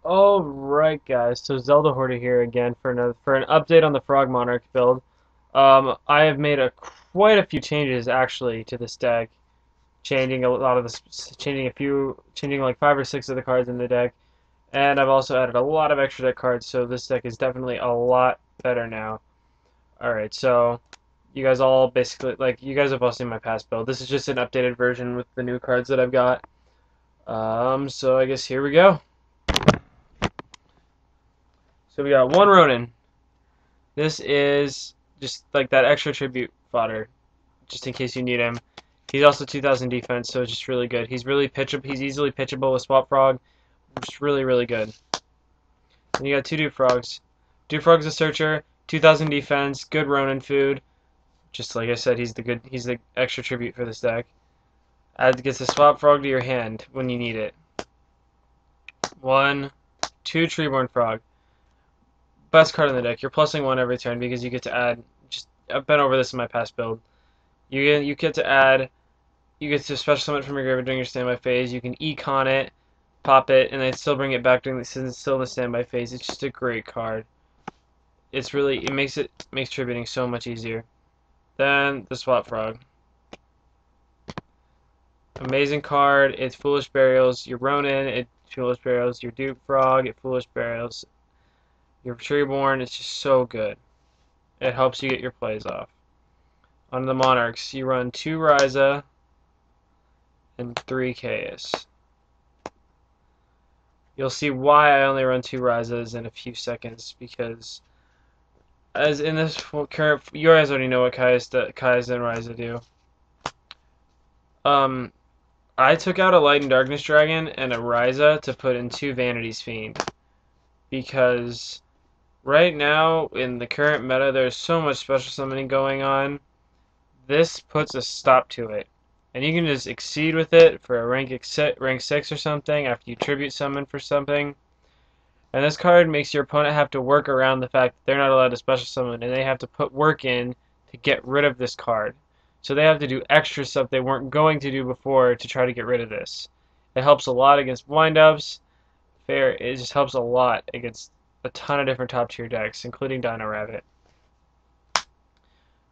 Alright guys, so Zelda Hoarder here again for an update on the Frog Monarch build. I have made quite a few changes actually to this deck, changing a lot of the changing like 5 or 6 of the cards in the deck, and I've also added a lot of extra deck cards, so this deck is definitely a lot better now. Alright, so you guys all basically you guys have all seen my past build. This is just an updated version with the new cards that I've got. So I guess here we go. So we got one Ronin. This is just like that extra tribute fodder, just in case you need him. He's also 2000 defense, so it's just really good. He's really pitchable. He's easily pitchable with Swap Frog, which is really, really good. And you got two Dupe Frogs. Dupe Frog's a searcher, 2000 defense, good Ronin food. Just like I said, he's the extra tribute for this deck. Gets a Swap Frog to your hand when you need it. 1, 2 Treeborn Frog. Best card in the deck. You're plussing 1 every turn because you get to add. I've been over this in my past build. You get to add. You get to special summon from your graveyard during your standby phase. You can econ it, pop it, and then still bring it back during the standby phase. It's just a great card. It makes tributing so much easier. Then the Swap Frog. Amazing card. It's Foolish Burials. Your Ronin. It Foolish Burials. Your Dupe Frog. It Foolish Burials. Your Treeborn. It's just so good. It helps you get your plays off. On the Monarchs, you run 2 Ryza and 3 Chaos. You'll see why I only run 2 Ryzas in a few seconds, because as in this current, you guys already know what Chaos and Ryza do. I took out a Light and Darkness Dragon and a Ryza to put in 2 Vanity's Fiend, because right now in the current meta there's so much special summoning going on. This puts a stop to it, and you can just exceed with it for a rank 6 or something after you tribute summon for something. And this card makes your opponent have to work around the fact that they're not allowed to special summon, and they have to put work in to get rid of this card. So they have to do extra stuff they weren't going to do before to try to get rid of this. It helps a lot against windups. It just helps a lot against a ton of different top tier decks, including Dino Rabbit.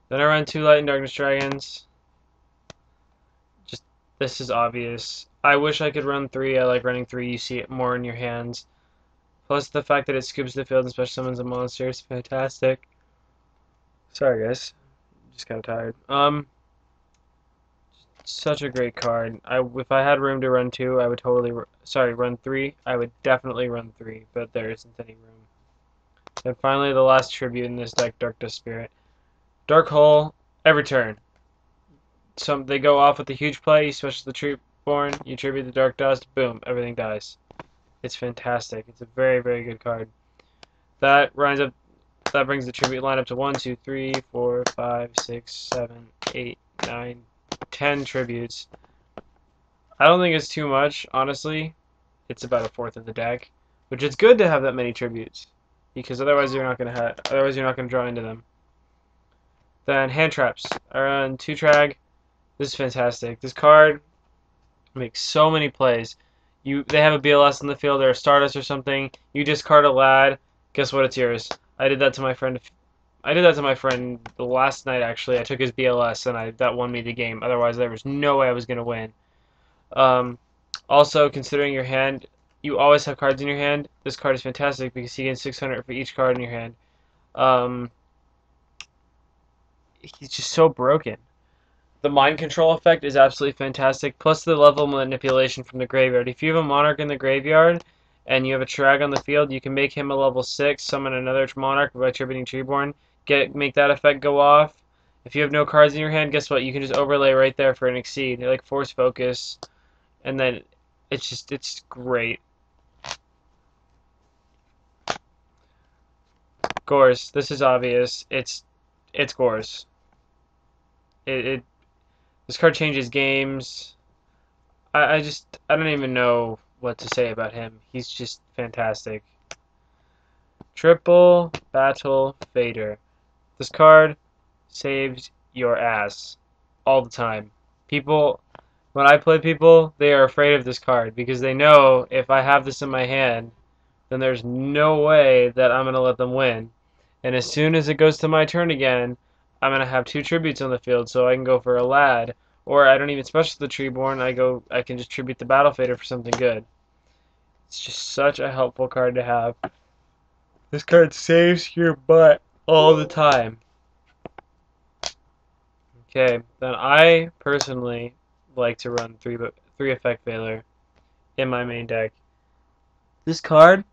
Then I run 2 Light and Darkness Dragons. This is obvious. I wish I could run 3. I like running 3. You see it more in your hands. Plus the fact that it scoops the field and special summons a monster is fantastic. Sorry guys, I'm just kind of tired. Such a great card. If I had room to run 2, I would run 3. I would definitely run 3, but there isn't any room. And finally, the last tribute in this deck, Dark Dust Spirit. Dark Hole, every turn. They go off with a huge play, you switch to the Treeborn, you tribute the Dark Dust, boom, everything dies. It's fantastic. It's a very, very good card. That brings the tribute line up to 1, 2, 3, 4, 5, 6, 7, 8, 9, 10 tributes. I don't think it's too much, honestly. It's about 1/4 of the deck, which is good to have that many tributes, because otherwise you're not gonna draw into them. Then hand traps. I run 2 Trag. This is fantastic. This card makes so many plays. They have a BLS in the field or a Stardust or something. You discard a lad. Guess what? It's yours. I did that to my friend. The last night actually. I took his BLS and that won me the game. Otherwise, there was no way I was gonna win. Also, considering your hand, you always have cards in your hand. This card is fantastic because you get 600 for each card in your hand. He's just so broken. The mind control effect is absolutely fantastic, plus the level manipulation from the graveyard. If you have a Monarch in the graveyard and you have a Trag on the field, you can make him a level 6, summon another Monarch by tributing Treeborn, make that effect go off. If you have no cards in your hand, guess what? You can just overlay right there for an exceed. Like Force Focus, and then it's great. Gorse, this is obvious. It's Gorse. This card changes games. I don't even know what to say about him. He's just fantastic. Triple Battle Fader. This card saves your ass all the time. When I play people, they are afraid of this card because they know if I have this in my hand, then there's no way that I'm going to let them win. And as soon as it goes to my turn again, I'm going to have two tributes on the field, so I can go for a lad. Or I don't even special the Treeborn, I can just tribute the Battle Fader for something good. It's just such a helpful card to have. This card saves your butt all the time. Okay, then I personally like to run three effect Veiler in my main deck. This card,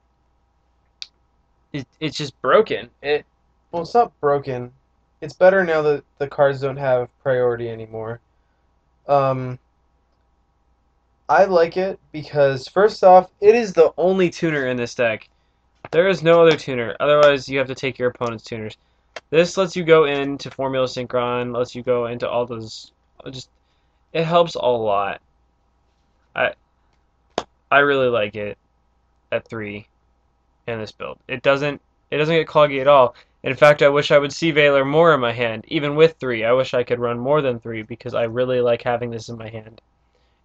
it's just broken. Well, it's not broken. It's better now that the cards don't have priority anymore. Um, I like it because first off, it is the only tuner in this deck. There is no other tuner. Otherwise, you have to take your opponent's tuners. This lets you go into Formula Synchron, lets you go into all those. Just it helps a lot. I I really like it at 3 in this build. It doesn't get cloggy at all. In fact, I wish I would see Veiler more in my hand, even with 3. I wish I could run more than 3 because I really like having this in my hand.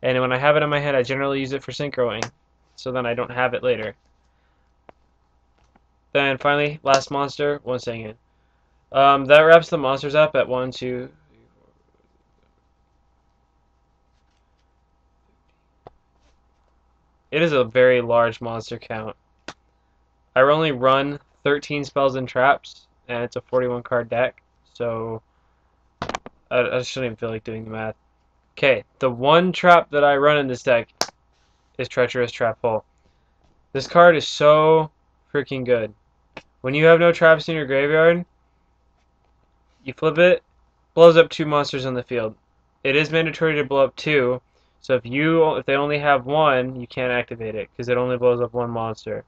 And when I have it in my hand, I generally use it for synchroing, so then I don't have it later. Then finally, last monster, one second. That wraps the monsters up at 1, 2. It is a very large monster count. I only run 13 spells and traps, and it's a 41 card deck, so I shouldn't even feel like doing the math. Okay, the one trap that I run in this deck is Treacherous Trap Hole. This card is so freaking good. When you have no traps in your graveyard, you flip it, blows up 2 monsters on the field. It is mandatory to blow up 2, so if they only have 1, you can't activate it because it only blows up 1 monster.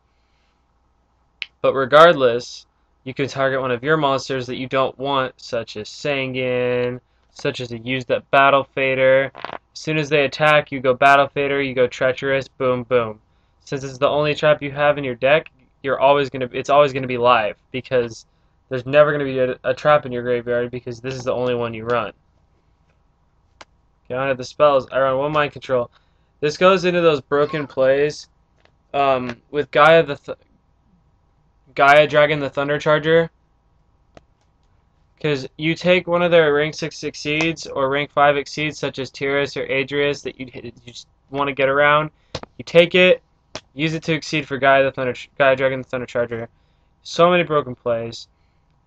But regardless, you can target one of your monsters that you don't want, such as Sangin, such as a Used Up Battle Fader. As soon as they attack, you go Battle Fader, you go Treacherous, boom, boom. Since it's the only trap you have in your deck, it's always gonna be live because there's never gonna be a trap in your graveyard because this is the only one you run. Okay, on to the spells. I run 1 Mind Control. This goes into those broken plays with Gaia Dragon the Thunder Charger, because you take one of their rank 6 exceeds or rank 5 exceeds, such as Tyrus or Adrius, that you just want to get around. You take it, use it to exceed for Gaia Dragon the Thunder Charger. So many broken plays.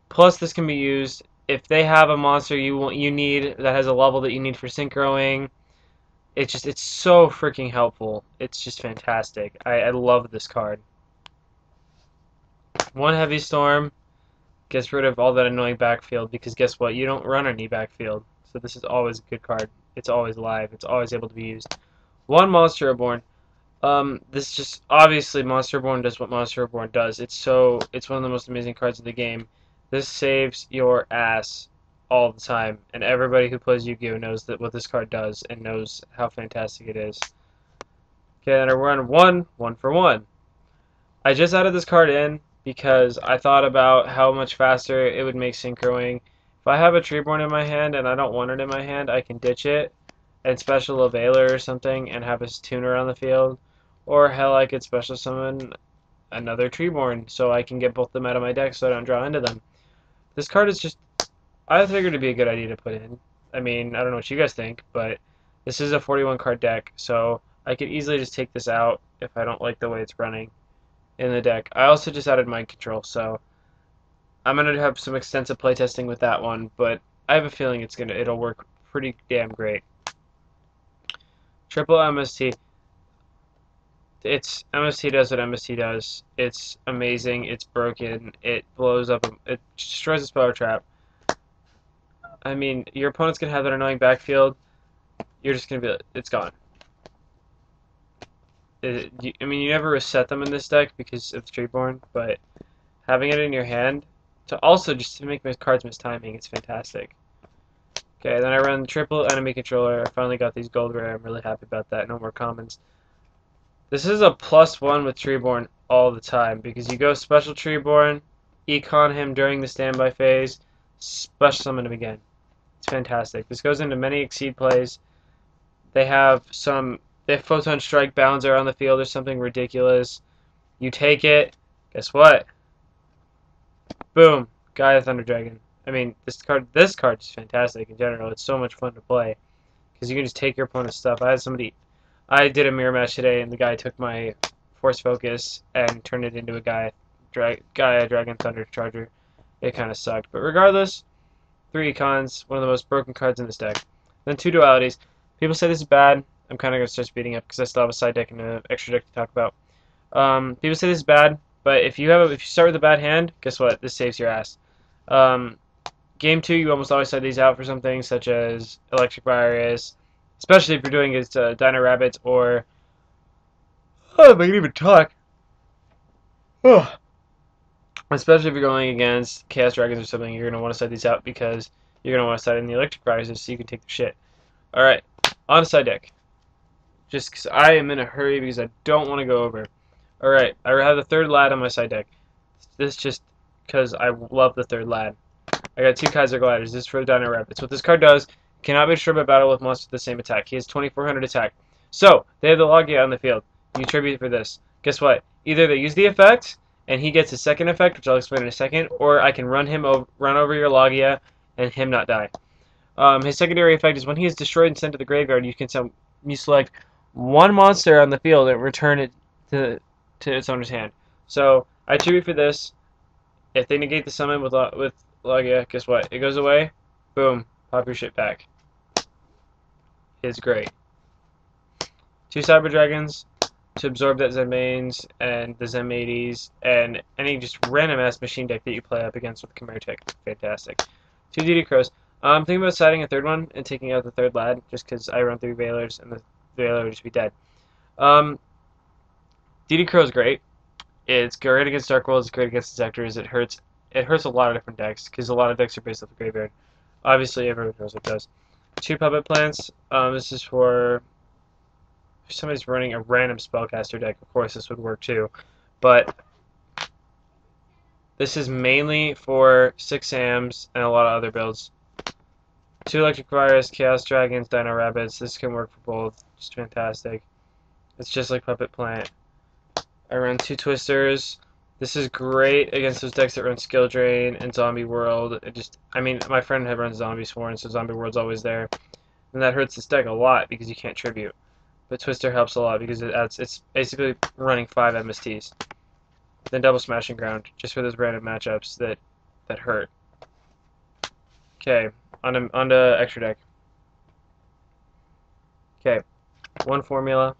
Plus, this can be used if they have a monster you need that has a level that you need for synchroing. It's so freaking helpful. It's just fantastic. I love this card. 1 Heavy Storm gets rid of all that annoying backfield because guess what? You don't run any backfield. So this is always a good card. It's always live. It's always able to be used. 1 Monster Reborn. This just obviously Monster Reborn does what Monster Reborn does. It's one of the most amazing cards in the game. This saves your ass all the time, and everybody who plays Yu-Gi-Oh knows what this card does and knows how fantastic it is. Okay, then I run 1 for 1. I just added this card in because I thought about how much faster it would make synchroing. If I have a Treeborn in my hand and I don't want it in my hand, I can ditch it and special a Veiler or something and have a tuner on the field. Or hell, I could special summon another Treeborn so I can get both of them out of my deck so I don't draw into them. This card is just, I figured it'd be a good idea to put in. I mean, I don't know what you guys think, but this is a 41 card deck, so I could easily just take this out if I don't like the way it's running in the deck. I also just added Mind Control, so I'm gonna have some extensive playtesting with that one, but I have a feeling it'll work pretty damn great. Triple MST. MST does what MST does. It's amazing. It's broken. It blows up. It destroys a spell trap. I mean, your opponent's gonna have that annoying backfield. You're just gonna be. It's gone. I mean, you never reset them in this deck because of Treeborn, but having it in your hand to make my cards miss timing, it's fantastic. Okay, then I run the triple enemy controller. I finally got these gold rare. I'm really happy about that. No more commons. This is a +1 with Treeborn all the time because you go special Treeborn, econ him during the standby phase, special summon him again. It's fantastic. This goes into many exceed plays. They have Photon Strike Bouncer on the field or something ridiculous. You take it. Guess what? Boom. Gaia Thunder Dragon. I mean, this card is fantastic in general. It's so much fun to play because you can just take your opponent's stuff. I did a mirror match today, and the guy took my Force Focus and turned it into a Gaia Dragon Thunder Charger. It kind of sucked, but regardless, 3 econs, one of the most broken cards in this deck. Then 2 dualities. People say this is bad. I'm kind of going to start speeding up because I still have a side deck and an extra deck to talk about. People say this is bad, but if you start with a bad hand, guess what? This saves your ass. Game 2, you almost always side these out for something such as Electric Virus, especially if you're doing it Dino Rabbits or... Oh, if I can even talk. Oh. Especially if you're going against Chaos Dragons or something, you're going to want to side these out because you're going to want to side in the Electric Viruses so you can take the shit. Alright, on side deck. Just because I am in a hurry because I don't want to go over. Alright, I have the 3rd lad on my side deck. This just because I love the 3rd lad. I got 2 Kaiser Gliders. This is for the Dino Rabbits. What this card does, cannot be destroyed by battle with monsters with the same attack. He has 2400 attack. So, they have the Logia on the field. You tribute for this. Guess what? Either they use the effect, and he gets a second effect, which I'll explain in a second, or I can run over your Logia and him not die. His secondary effect is when he is destroyed and sent to the graveyard, you select 1 monster on the field and return it to its owner's hand. So I tribute for this. If they negate the summon with Logia, guess what? It goes away. Boom. Pop your shit back. It's great. 2 Cyber Dragons to absorb that Zenmanes and the Zen80s and any just random ass machine deck that you play up against with Chimera Tech. Fantastic. 2 DD Crows. I'm thinking about siding a 3rd one and taking out the 3rd lad just because I run 3 Veilers and the Veiler would just be dead. DD Crow is great. It's great against Dark Worlds, it's great against Dissectors. It hurts a lot of different decks because a lot of decks are based off the graveyard. Obviously, everyone knows it does. 2 Puppet Plants. This is for if somebody's running a random Spellcaster deck. Of course, this would work too. But this is mainly for 6 Sams and a lot of other builds. 2 Electric Virus, Chaos Dragons, Dino Rabbits. This can work for both. Just fantastic. It's just like Puppet Plant. I run 2 Twisters. This is great against those decks that run Skill Drain and Zombie World. I mean, my friend had run Zombie Sworn, so Zombie World's always there. And that hurts this deck a lot because you can't tribute. But Twister helps a lot because it's basically running 5 MSTs. Then Double Smashing Ground, just for those random matchups that hurt. Okay, on to extra deck. Okay, 1 Formula,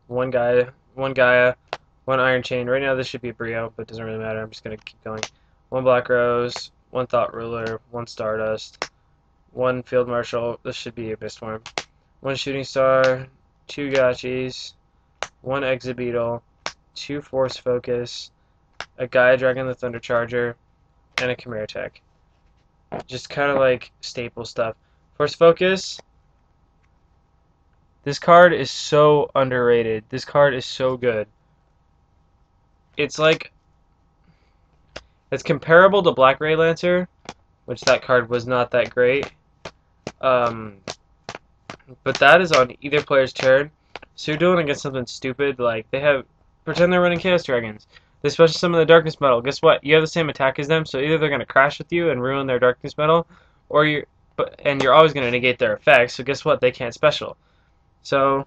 1 Gaia, 1 Iron Chain. Right now this should be a Brio, but it doesn't really matter. I'm just going to keep going. 1 Black Rose, 1 Thought Ruler, 1 Stardust, 1 Field Marshal. This should be a Mistworm. 1 Shooting Star, 2 Gachis, 1 Exit Beetle, 2 Force Focus, a Gaia Dragon the Thunder Charger, and a Chimera Tech. Just kind of like staple stuff. Force Focus. This card is so underrated. This card is so good. It's comparable to Black Ray Lancer, which that card was not that great. But that is on either player's turn. So you're doing against something stupid, like pretend they're running Chaos Dragons. They special summon the Darkness Metal. Guess what? You have the same attack as them, so either they're gonna crash with you and ruin their Darkness Metal, or you're always gonna negate their effects. So guess what? They can't special. So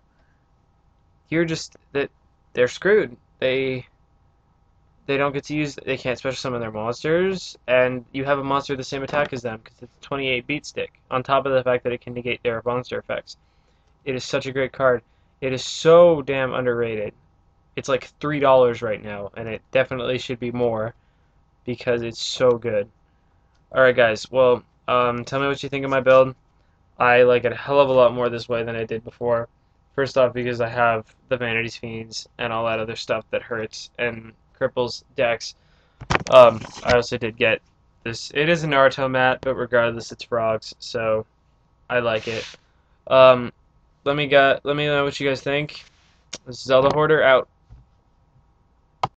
they're screwed. They don't get to use. They can't special summon their monsters, and you have a monster with the same attack as them because it's a 28 beat stick. On top of the fact that it can negate their monster effects, it is such a great card. It is so damn underrated. It's like $3 right now, and it definitely should be more because it's so good. Alright guys, well, tell me what you think of my build. I like it a hell of a lot more this way than I did before. First off, because I have the Vanity's Fiends and all that other stuff that hurts and cripples decks. I also did get this. It is a Naruto mat, but regardless, it's frogs, so I like it. Let me know what you guys think. This is Zelda Hoarder out.